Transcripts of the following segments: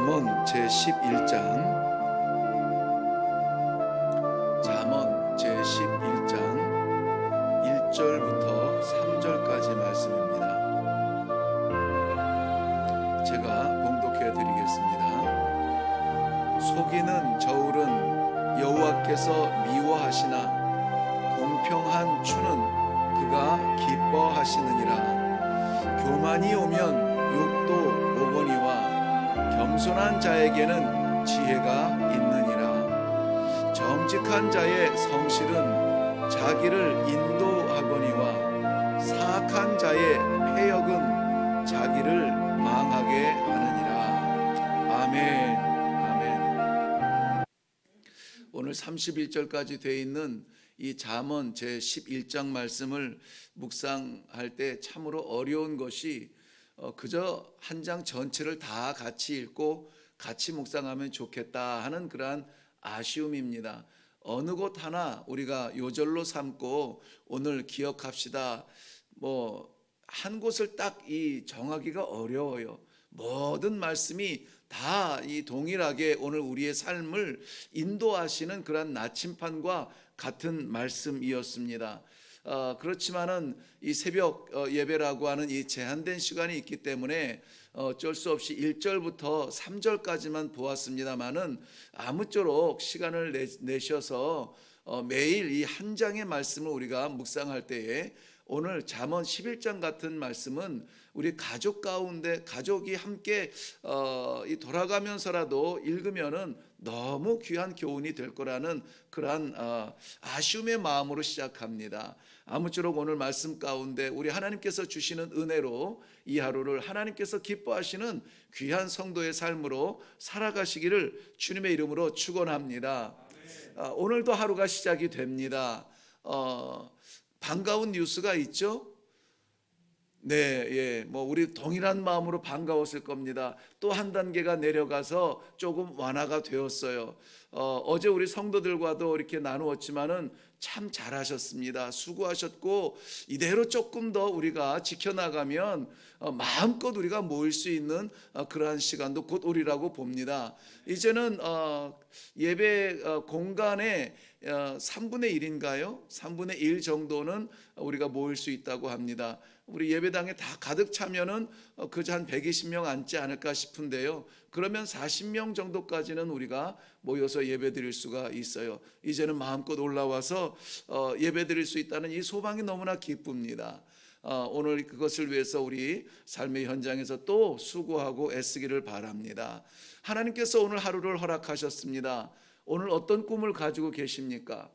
잠언 제11장 잠언 제11장 1절부터 3절까지 말씀입니다. 제가 봉독해 드리겠습니다. 속이는 저울은 여호와께서 미워하시나 공평한 추는 그가 기뻐하시느니라. 교만이 오면 욕도 오거니와 겸손한 자에게는 지혜가 있느니라. 정직한 자의 성실은 자기를 인도하거니와 사악한 자의 패역은 자기를 망하게 하느니라. 아멘. 아멘. 오늘 31절까지 되어 있는 이 잠언 제11장 말씀을 묵상할 때 참으로 어려운 것이 그저 한 장 전체를 다 같이 읽고 같이 묵상하면 좋겠다 하는 그러한 아쉬움입니다. 어느 곳 하나 우리가 요절로 삼고 오늘 기억합시다. 한 곳을 딱 정하기가 어려워요. 모든 말씀이 다 이 동일하게 오늘 우리의 삶을 인도하시는 그런 나침판과 같은 말씀이었습니다. 그렇지만은 이 새벽 예배라고 하는 이 제한된 시간이 있기 때문에 어쩔 수 없이 1절부터 3절까지만 보았습니다만은 아무쪼록 시간을 내셔서 매일 이 한 장의 말씀을 우리가 묵상할 때에 오늘 잠언 11장 같은 말씀은 우리 가족 가운데 가족이 함께 돌아가면서라도 읽으면은 너무 귀한 교훈이 될 거라는 그러한 아쉬움의 마음으로 시작합니다. 아무쪼록 오늘 말씀 가운데 우리 하나님께서 주시는 은혜로 이 하루를 하나님께서 기뻐하시는 귀한 성도의 삶으로 살아가시기를 주님의 이름으로 축원합니다. 오늘도 하루가 시작이 됩니다. 반가운 뉴스가 있죠? 네, 우리 동일한 마음으로 반가웠을 겁니다. 또 한 단계가 내려가서 조금 완화가 되었어요. 어제 우리 성도들과도 이렇게 나누었지만은 참 잘하셨습니다. 수고하셨고 이대로 조금 더 우리가 지켜나가면 마음껏 우리가 모일 수 있는 그러한 시간도 곧 오리라고 봅니다. 이제는 예배 공간에 3분의 1인가요? 3분의 1 정도는 우리가 모일 수 있다고 합니다. 우리 예배당에 다 가득 차면은 그저 한 120명 앉지 않을까 싶은데요. 그러면 40명 정도까지는 우리가 모여서 예배드릴 수가 있어요. 이제는 마음껏 올라와서 예배드릴 수 있다는 이 소망이 너무나 기쁩니다. 오늘 그것을 위해서 우리 삶의 현장에서 또 수고하고 애쓰기를 바랍니다. 하나님께서 오늘 하루를 허락하셨습니다. 오늘 어떤 꿈을 가지고 계십니까?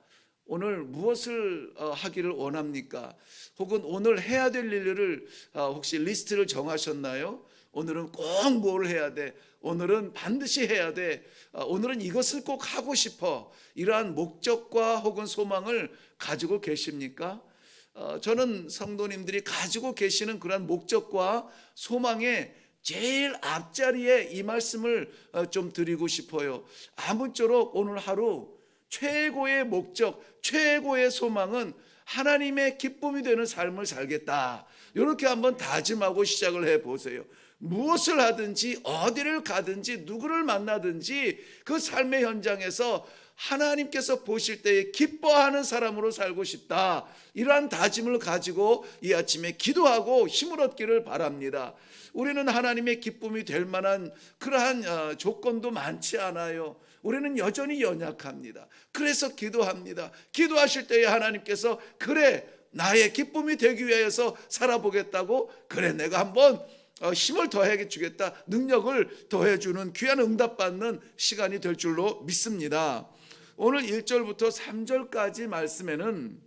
오늘 무엇을 하기를 원합니까? 혹은 오늘 해야 될 일을 혹시 리스트를 정하셨나요? 오늘은 꼭 뭘 해야 돼? 오늘은 반드시 해야 돼. 오늘은 이것을 꼭 하고 싶어. 이러한 목적과 혹은 소망을 가지고 계십니까? 저는 성도님들이 가지고 계시는 그러한 목적과 소망의 제일 앞자리에 이 말씀을 좀 드리고 싶어요. 아무쪼록 오늘 하루 최고의 목적, 최고의 소망은 하나님의 기쁨이 되는 삶을 살겠다. 이렇게 한번 다짐하고 시작을 해보세요. 무엇을 하든지 어디를 가든지 누구를 만나든지 그 삶의 현장에서 하나님께서 보실 때에 기뻐하는 사람으로 살고 싶다. 이러한 다짐을 가지고 이 아침에 기도하고 힘을 얻기를 바랍니다. 우리는 하나님의 기쁨이 될 만한 그러한 조건도 많지 않아요. 우리는 여전히 연약합니다. 그래서 기도합니다. 기도하실 때에 하나님께서 그래 나의 기쁨이 되기 위해서 살아보겠다고 그래 내가 한번 힘을 더해 주겠다. 능력을 더해 주는 귀한 응답받는 시간이 될 줄로 믿습니다. 오늘 1절부터 3절까지 말씀에는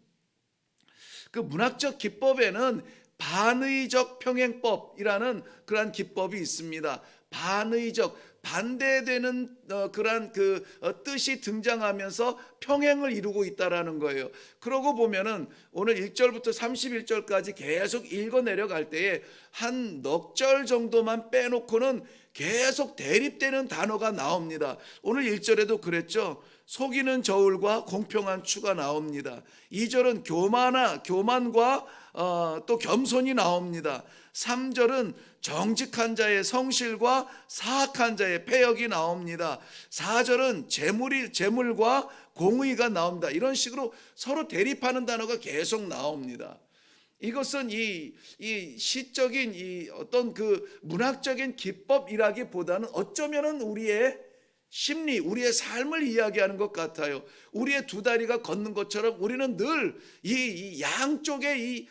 그 문학적 기법에는 반의적 평행법이라는 그러한 기법이 있습니다. 반의적 반대되는 그러한 뜻이 등장하면서 평행을 이루고 있다라는 거예요. 그러고 보면은 오늘 1절부터 31절까지 계속 읽어 내려갈 때에 한 넉 절 정도만 빼놓고는 계속 대립되는 단어가 나옵니다. 오늘 1절에도 그랬죠. 속이는 저울과 공평한 추가 나옵니다. 2절은 교만과 또 겸손이 나옵니다. 3절은 정직한 자의 성실과 사악한 자의 패역이 나옵니다. 4절은 재물과 공의가 나옵니다. 이런 식으로 서로 대립하는 단어가 계속 나옵니다. 이것은 이 시적인 이 어떤 그 문학적인 기법이라기보다는 어쩌면은 우리의 심리, 우리의 삶을 이야기하는 것 같아요. 우리의 두 다리가 걷는 것처럼 우리는 늘 이 양쪽의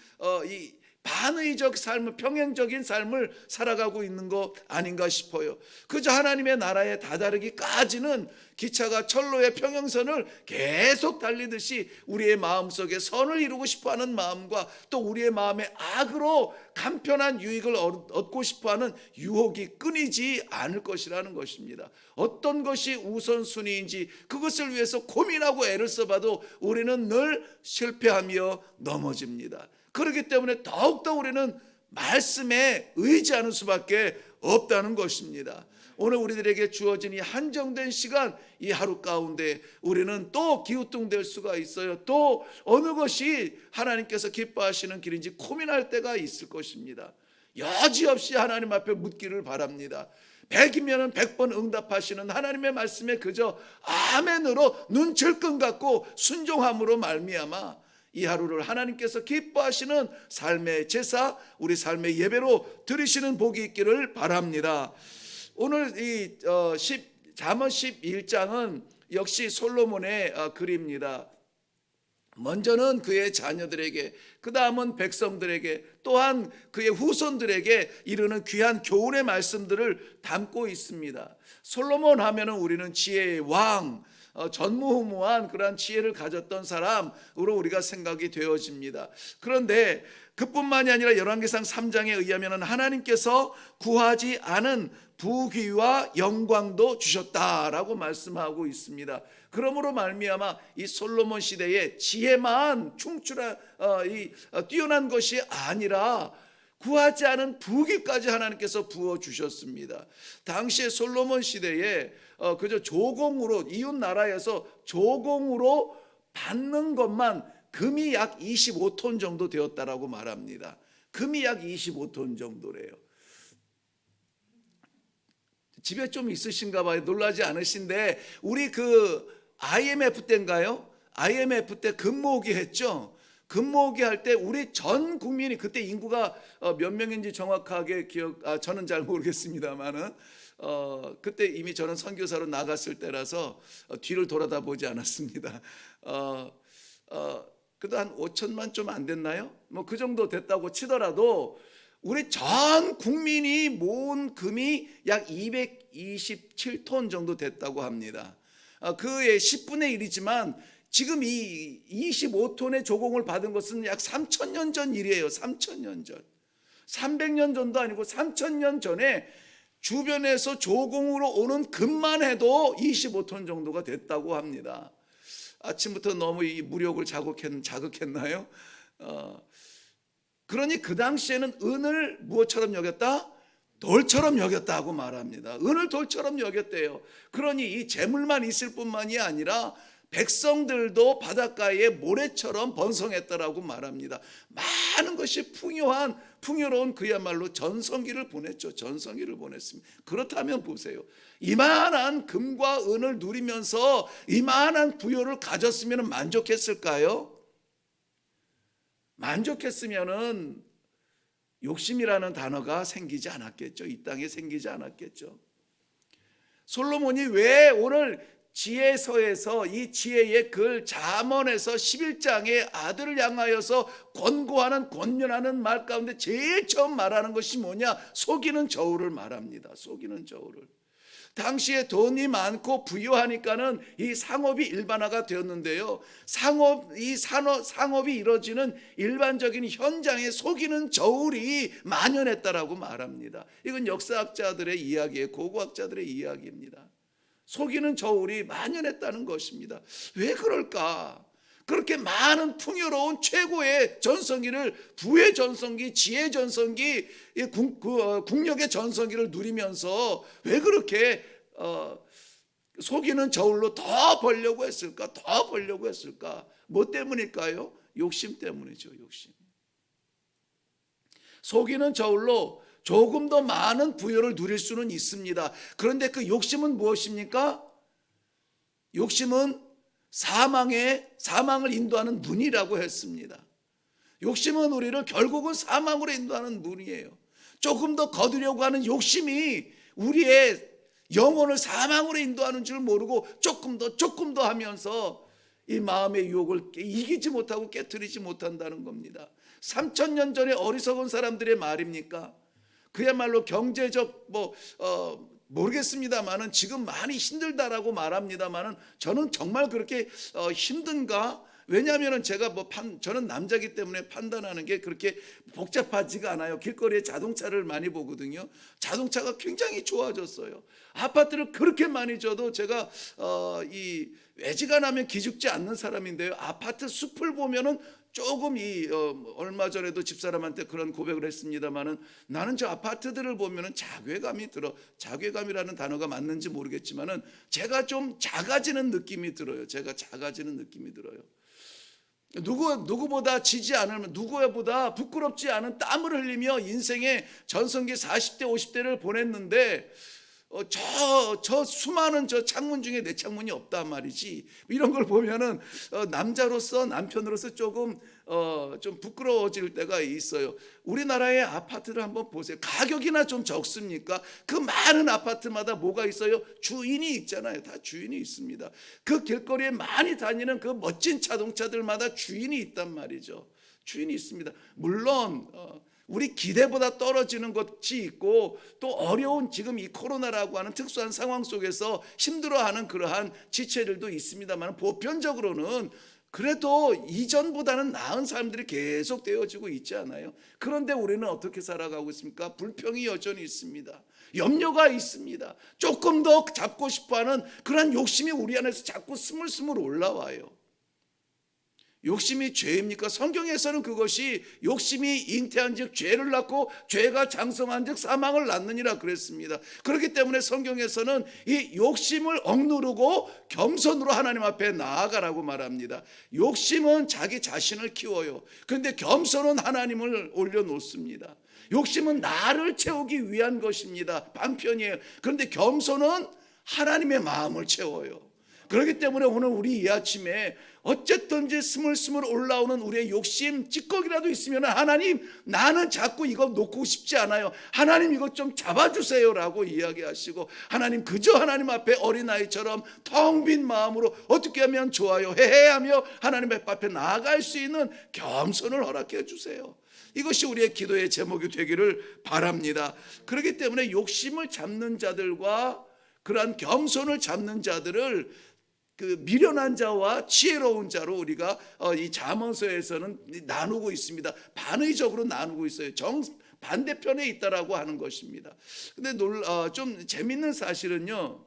이 반의적 삶을, 평행적인 삶을 살아가고 있는 것 아닌가 싶어요. 그저 하나님의 나라에 다다르기까지는 기차가 철로의 평행선을 계속 달리듯이 우리의 마음속에 선을 이루고 싶어하는 마음과 또 우리의 마음에 악으로 간편한 유익을 얻고 싶어하는 유혹이 끊이지 않을 것이라는 것입니다. 어떤 것이 우선순위인지 그것을 위해서 고민하고 애를 써봐도 우리는 늘 실패하며 넘어집니다. 그렇기 때문에 더욱더 우리는 말씀에 의지하는 수밖에 없다는 것입니다. 오늘 우리들에게 주어진 이 한정된 시간, 이 하루 가운데 우리는 또 기우뚱될 수가 있어요. 또 어느 것이 하나님께서 기뻐하시는 길인지 고민할 때가 있을 것입니다. 여지없이 하나님 앞에 묻기를 바랍니다. 100이면 100번 응답하시는 하나님의 말씀에 그저 아멘으로 눈 질끈 감고 순종함으로 말미암아 이 하루를 하나님께서 기뻐하시는 삶의 제사, 우리 삶의 예배로 드리시는 복이 있기를 바랍니다. 오늘 이 잠언 11장은 역시 솔로몬의 글입니다. 먼저는 그의 자녀들에게, 그 다음은 백성들에게, 또한 그의 후손들에게 이르는 귀한 교훈의 말씀들을 담고 있습니다. 솔로몬 하면은 우리는 지혜의 왕, 전무후무한 그러한 지혜를 가졌던 사람으로 우리가 생각이 되어집니다. 그런데 그뿐만이 아니라 열왕기상 3장에 의하면 하나님께서 구하지 않은 부귀와 영광도 주셨다라고 말씀하고 있습니다. 그러므로 말미암아 이 솔로몬 시대에 지혜만 뛰어난 것이 아니라 구하지 않은 부귀까지 하나님께서 부어 주셨습니다. 당시에 솔로몬 시대에 그저 조공으로, 이웃 나라에서 조공으로 받는 것만 금이 약 25톤 정도 되었다라고 말합니다. 금이 약 25톤 정도래요. 집에 좀 있으신가 봐요. 놀라지 않으신데 우리 그 IMF 때인가요? IMF 때 금모으기 했죠. 금모으기 할 때 우리 전 국민이, 그때 인구가 몇 명인지 정확하게 저는 잘 모르겠습니다만은 그때 이미 저는 선교사로 나갔을 때라서 뒤를 돌아다 보지 않았습니다. 그래도 한 5천만 좀 안 됐나요? 뭐 그 정도 됐다고 치더라도 우리 전 국민이 모은 금이 약 227톤 정도 됐다고 합니다. 그의 10분의 1이지만 지금 이 25톤의 조공을 받은 것은 약 3,000년 전 일이에요. 3,000년 전. 300년 전도 아니고 3,000년 전에 주변에서 조공으로 오는 금만 해도 25톤 정도가 됐다고 합니다. 아침부터 너무 이 무력을 자극했나요? 그러니 그 당시에는 은을 무엇처럼 여겼다? 돌처럼 여겼다고 말합니다. 은을 돌처럼 여겼대요. 그러니 이 재물만 있을 뿐만이 아니라 백성들도 바닷가에 모래처럼 번성했다라고 말합니다. 많은 것이 풍요로운 그야말로 전성기를 보냈죠. 전성기를 보냈습니다. 그렇다면 보세요. 이만한 금과 은을 누리면서 이만한 부요를 가졌으면 만족했을까요? 만족했으면은 욕심이라는 단어가 생기지 않았겠죠. 이 땅에 생기지 않았겠죠. 솔로몬이 왜 오늘 지혜서에서 이 지혜의 글 잠언에서 11장에 아들을 향하여서 권면하는 말 가운데 제일 처음 말하는 것이 뭐냐? 속이는 저울을 말합니다. 속이는 저울을. 당시에 돈이 많고 부유하니까는 이 상업이 일반화가 되었는데요. 상업이 이루어지는 일반적인 현장에 속이는 저울이 만연했다라고 말합니다. 이건 역사학자들의 이야기예요. 고고학자들의 이야기입니다. 속이는 저울이 만연했다는 것입니다. 왜 그럴까? 그렇게 많은 풍요로운 최고의 전성기를, 부의 전성기, 지혜의 전성기, 국력의 전성기를 누리면서 왜 그렇게 속이는 저울로 더 벌려고 했을까? 더 벌려고 했을까? 뭐 때문일까요? 욕심 때문이죠. 욕심. 속이는 저울로 조금 더 많은 부여를 누릴 수는 있습니다. 그런데 그 욕심은 무엇입니까? 욕심은 사망을 인도하는 문이라고 했습니다. 욕심은 우리를 결국은 사망으로 인도하는 문이에요. 조금 더 거두려고 하는 욕심이 우리의 영혼을 사망으로 인도하는 줄 모르고 조금 더 하면서 이 마음의 유혹을 이기지 못하고 깨트리지 못한다는 겁니다. 3000년 전에 어리석은 사람들의 말입니까? 그야말로 경제적 모르겠습니다만은 지금 많이 힘들다라고 말합니다만은 저는 정말 그렇게 힘든가? 왜냐하면은 제가 저는 남자기 때문에 판단하는 게 그렇게 복잡하지가 않아요. 길거리에 자동차를 많이 보거든요. 자동차가 굉장히 좋아졌어요. 아파트를 그렇게 많이 줘도 제가 이 외지가 나면 기죽지 않는 사람인데요. 아파트 숲을 보면은 조금 얼마 전에도 집사람한테 그런 고백을 했습니다만은 나는 저 아파트들을 보면은 자괴감이 들어. 자괴감이라는 단어가 맞는지 모르겠지만은 제가 좀 작아지는 느낌이 들어요. 제가 작아지는 느낌이 들어요. 누구보다 지지 않으면 누구보다 부끄럽지 않은 땀을 흘리며 인생의 전성기 40대 50대를 보냈는데 저 수많은 저 창문 중에 내 창문이 없단 말이지. 이런 걸 보면은 남자로서 남편으로서 조금 좀 부끄러워질 때가 있어요. 우리나라의 아파트를 한번 보세요. 가격이나 좀 적습니까? 그 많은 아파트마다 뭐가 있어요? 주인이 있잖아요. 다 주인이 있습니다. 그 길거리에 많이 다니는 그 멋진 자동차들마다 주인이 있단 말이죠. 주인이 있습니다. 물론 우리 기대보다 떨어지는 것이 있고 또 어려운 지금 이 코로나라고 하는 특수한 상황 속에서 힘들어하는 그러한 지체들도 있습니다만 보편적으로는 그래도 이전보다는 나은 사람들이 계속 되어지고 있지 않아요? 그런데 우리는 어떻게 살아가고 있습니까? 불평이 여전히 있습니다. 염려가 있습니다. 조금 더 잡고 싶어하는 그런 욕심이 우리 안에서 자꾸 스물스물 올라와요. 욕심이 죄입니까? 성경에서는 그것이 욕심이 잉태한즉 죄를 낳고 죄가 장성한즉 사망을 낳느니라 그랬습니다. 그렇기 때문에 성경에서는 이 욕심을 억누르고 겸손으로 하나님 앞에 나아가라고 말합니다. 욕심은 자기 자신을 키워요. 그런데 겸손은 하나님을 올려놓습니다. 욕심은 나를 채우기 위한 것입니다. 반편이에요. 그런데 겸손은 하나님의 마음을 채워요. 그렇기 때문에 오늘 우리 이 아침에 어쨌든지 스물스물 올라오는 우리의 욕심 찌꺼기라도 있으면 하나님 나는 자꾸 이거 놓고 싶지 않아요. 하나님 이것 좀 잡아주세요 라고 이야기하시고 하나님 그저 하나님 앞에 어린아이처럼 텅 빈 마음으로 어떻게 하면 좋아요 해하며 하나님 앞에 나아갈 수 있는 겸손을 허락해 주세요. 이것이 우리의 기도의 제목이 되기를 바랍니다. 그렇기 때문에 욕심을 잡는 자들과 그러한 겸손을 잡는 자들을 그 미련한 자와 지혜로운 자로 우리가 이 잠언서에서는 나누고 있습니다. 반의적으로 나누고 있어요. 반대편에 있다라고 하는 것입니다. 근데 좀 재밌는 사실은요.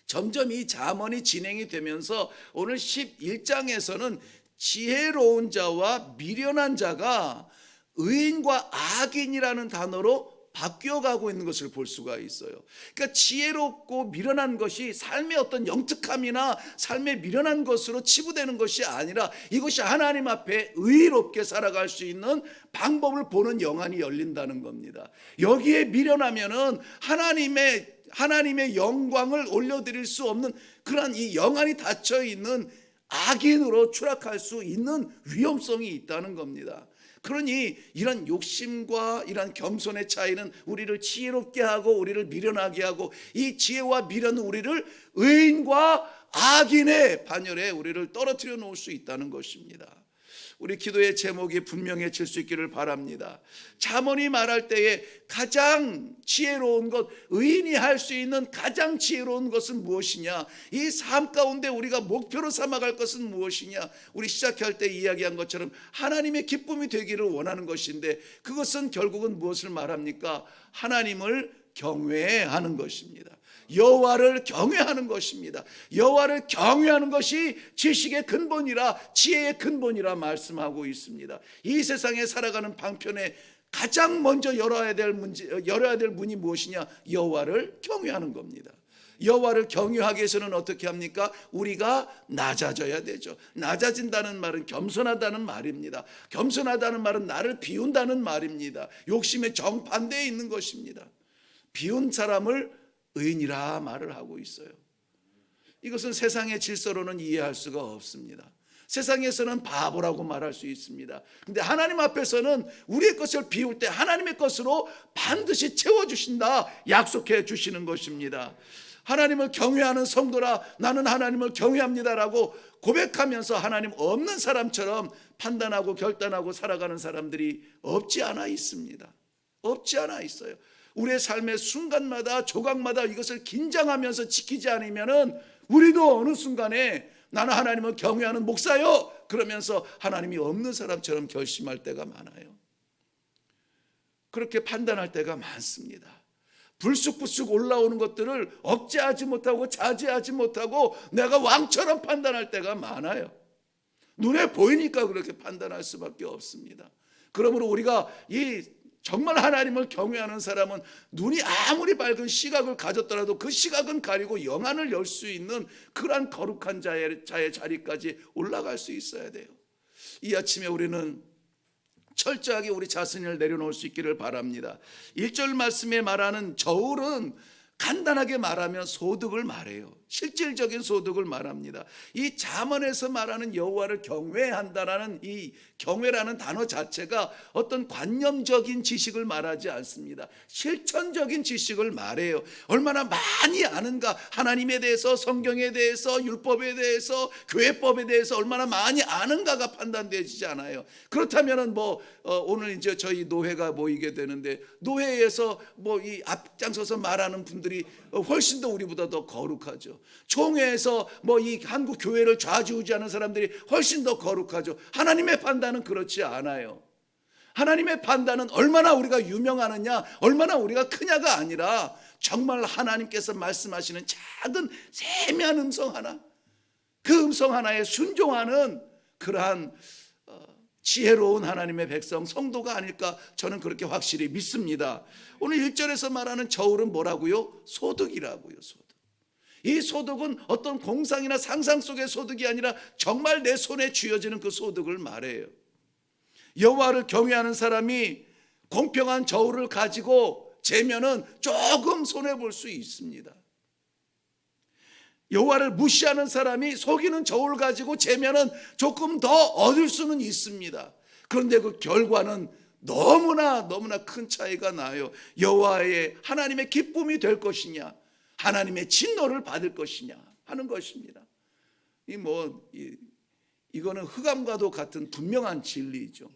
점점 이 잠언이 진행이 되면서 오늘 11장에서는 지혜로운 자와 미련한 자가 의인과 악인이라는 단어로 바뀌어가고 있는 것을 볼 수가 있어요. 그러니까 지혜롭고 미련한 것이 삶의 어떤 영특함이나 삶의 미련한 것으로 치부되는 것이 아니라 이것이 하나님 앞에 의롭게 살아갈 수 있는 방법을 보는 영안이 열린다는 겁니다. 여기에 미련하면은 하나님의 영광을 올려드릴 수 없는 그런 이 영안이 닫혀 있는 악인으로 추락할 수 있는 위험성이 있다는 겁니다. 그러니 이런 욕심과 이런 겸손의 차이는 우리를 지혜롭게 하고 우리를 미련하게 하고 이 지혜와 미련은 우리를 의인과 악인의 반열에 우리를 떨어뜨려 놓을 수 있다는 것입니다. 우리 기도의 제목이 분명해질 수 있기를 바랍니다. 잠언이 말할 때에 가장 지혜로운 것, 의인이 할 수 있는 가장 지혜로운 것은 무엇이냐? 이 삶 가운데 우리가 목표로 삼아갈 것은 무엇이냐? 우리 시작할 때 이야기한 것처럼 하나님의 기쁨이 되기를 원하는 것인데 그것은 결국은 무엇을 말합니까? 하나님을 경외하는 것입니다. 여호와를 경외하는 것입니다. 여호와를 경외하는 것이 지식의 근본이라 지혜의 근본이라 말씀하고 있습니다. 이 세상에 살아가는 방편에 가장 먼저 열어야 될 문이 무엇이냐? 여호와를 경외하는 겁니다. 여호와를 경외하기 위해서는 어떻게 합니까? 우리가 낮아져야 되죠. 낮아진다는 말은 겸손하다는 말입니다. 겸손하다는 말은 나를 비운다는 말입니다. 욕심의 정반대에 있는 것입니다. 비운 사람을 의인이라 말을 하고 있어요. 이것은 세상의 질서로는 이해할 수가 없습니다. 세상에서는 바보라고 말할 수 있습니다. 근데 하나님 앞에서는 우리의 것을 비울 때 하나님의 것으로 반드시 채워주신다 약속해 주시는 것입니다. 하나님을 경외하는 성도라 나는 하나님을 경외합니다라고 고백하면서 하나님 없는 사람처럼 판단하고 결단하고 살아가는 사람들이 없지 않아 있습니다. 없지 않아 있어요. 우리의 삶의 순간마다 조각마다 이것을 긴장하면서 지키지 않으면은 우리도 어느 순간에 나는 하나님을 경외하는 목사요 그러면서 하나님이 없는 사람처럼 결심할 때가 많아요. 그렇게 판단할 때가 많습니다. 불쑥불쑥 올라오는 것들을 억제하지 못하고 자제하지 못하고 내가 왕처럼 판단할 때가 많아요. 눈에 보이니까 그렇게 판단할 수밖에 없습니다. 그러므로 우리가 정말 하나님을 경외하는 사람은 눈이 아무리 밝은 시각을 가졌더라도 그 시각은 가리고 영안을 열 수 있는 그러한 거룩한 자의 자리까지 올라갈 수 있어야 돼요. 이 아침에 우리는 철저하게 우리 자신을 내려놓을 수 있기를 바랍니다. 1절 말씀에 말하는 저울은 간단하게 말하면 소득을 말해요. 실질적인 소득을 말합니다. 이 잠언에서 말하는 여호와를 경외한다라는 이 경외라는 단어 자체가 어떤 관념적인 지식을 말하지 않습니다. 실천적인 지식을 말해요. 얼마나 많이 아는가, 하나님에 대해서, 성경에 대해서, 율법에 대해서, 교회법에 대해서 얼마나 많이 아는가가 판단되지 않아요. 그렇다면은 오늘 이제 저희 노회가 모이게 되는데 노회에서 이 앞장서서 말하는 분들이 훨씬 더 우리보다 더 거룩하죠. 총회에서 이 한국 교회를 좌지우지하는 사람들이 훨씬 더 거룩하죠. 하나님의 판단은 그렇지 않아요. 하나님의 판단은 얼마나 우리가 유명하느냐, 얼마나 우리가 크냐가 아니라 정말 하나님께서 말씀하시는 작은 세미한 음성 하나, 그 음성 하나에 순종하는 그러한 지혜로운 하나님의 백성, 성도가 아닐까 저는 그렇게 확실히 믿습니다. 오늘 1절에서 말하는 저울은 뭐라고요? 소득이라고요. 소득. 이 소득은 어떤 공상이나 상상 속의 소득이 아니라 정말 내 손에 쥐어지는 그 소득을 말해요. 여호와를 경외하는 사람이 공평한 저울을 가지고 재면은 조금 손해볼 수 있습니다. 여호와를 무시하는 사람이 속이는 저울 가지고 재면은 조금 더 얻을 수는 있습니다. 그런데 그 결과는 너무나 큰 차이가 나요. 여호와의 하나님의 기쁨이 될 것이냐, 하나님의 진노를 받을 것이냐 하는 것입니다. 이거는 흑암과도 같은 분명한 진리죠.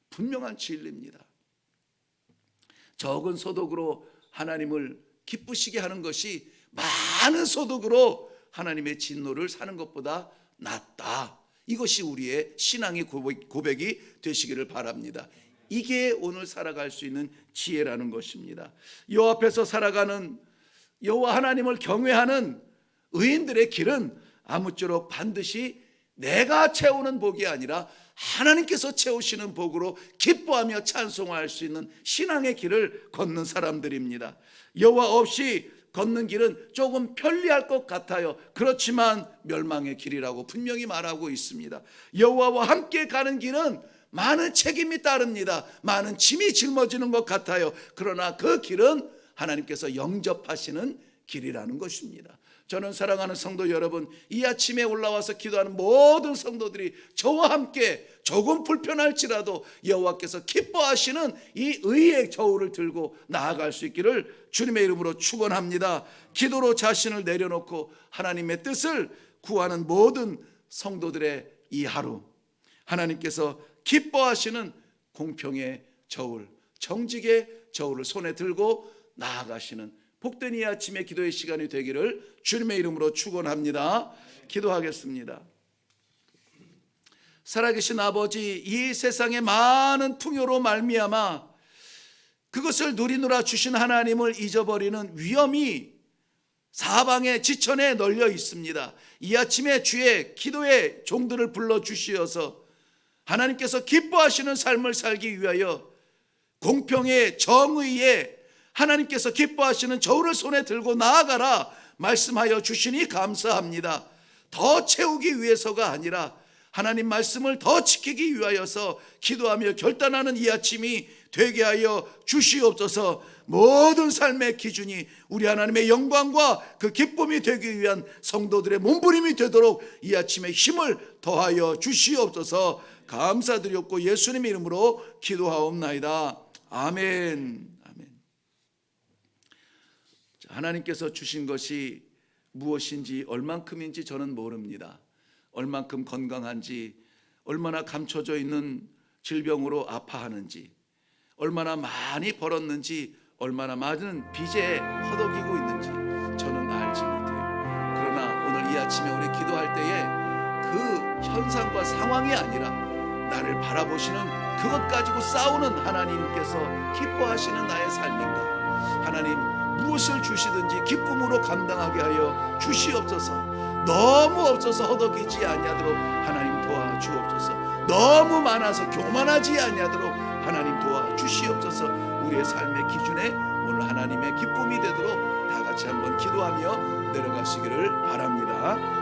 분명한 진리입니다. 적은 소득으로 하나님을 기쁘시게 하는 것이 많은 소득으로 하나님의 진노를 사는 것보다 낫다. 이것이 우리의 신앙의 고백이 되시기를 바랍니다. 이게 오늘 살아갈 수 있는 지혜라는 것입니다. 여호와 앞에서 살아가는, 여호와 하나님을 경외하는 의인들의 길은 아무쪼록 반드시 내가 채우는 복이 아니라 하나님께서 채우시는 복으로 기뻐하며 찬송할 수 있는 신앙의 길을 걷는 사람들입니다. 여호와 없이 걷는 길은 조금 편리할 것 같아요. 그렇지만 멸망의 길이라고 분명히 말하고 있습니다. 여호와와 함께 가는 길은 많은 책임이 따릅니다. 많은 짐이 짊어지는 것 같아요. 그러나 그 길은 하나님께서 영접하시는 길이라는 것입니다. 저는 사랑하는 성도 여러분, 이 아침에 올라와서 기도하는 모든 성도들이 저와 함께 조금 불편할지라도 여호와께서 기뻐하시는 이 의의 저울을 들고 나아갈 수 있기를 주님의 이름으로 축원합니다. 기도로 자신을 내려놓고 하나님의 뜻을 구하는 모든 성도들의 이 하루, 하나님께서 기뻐하시는 공평의 저울, 정직의 저울을 손에 들고 나아가시는 복된 이 아침의 기도의 시간이 되기를 주님의 이름으로 축원합니다. 기도하겠습니다. 살아계신 아버지, 이 세상의 많은 풍요로 말미암아 그것을 누리느라 주신 하나님을 잊어버리는 위험이 사방에 지천에 널려 있습니다. 이 아침에 주의 기도의 종들을 불러주시어서 하나님께서 기뻐하시는 삶을 살기 위하여 공평의 정의의 하나님께서 기뻐하시는 저울을 손에 들고 나아가라 말씀하여 주시니 감사합니다. 더 채우기 위해서가 아니라 하나님 말씀을 더 지키기 위하여서 기도하며 결단하는 이 아침이 되게 하여 주시옵소서. 모든 삶의 기준이 우리 하나님의 영광과 그 기쁨이 되기 위한 성도들의 몸부림이 되도록 이 아침에 힘을 더하여 주시옵소서. 감사드렸고 예수님 이름으로 기도하옵나이다. 아멘. 아멘. 하나님께서 주신 것이 무엇인지 얼만큼인지 저는 모릅니다. 얼만큼 건강한지, 얼마나 감춰져 있는 질병으로 아파하는지, 얼마나 많이 벌었는지, 얼마나 많은 빚에 허덕이고 있는지 저는 알지 못해요. 그러나 오늘 이 아침에 우리 기도할 때에 그 현상과 상황이 아니라 나를 바라보시는 그것 가지고 싸우는 하나님께서 기뻐하시는 나의 삶인가, 하나님 무엇을 주시든지 기쁨으로 감당하게 하여 주시옵소서. 너무 없어서 허덕이지 아니하도록 하나님 도와주옵소서. 너무 많아서 교만하지 아니하도록 하나님 도와주시옵소서. 우리의 삶의 기준에 오늘 하나님의 기쁨이 되도록 다 같이 한번 기도하며 내려가시기를 바랍니다.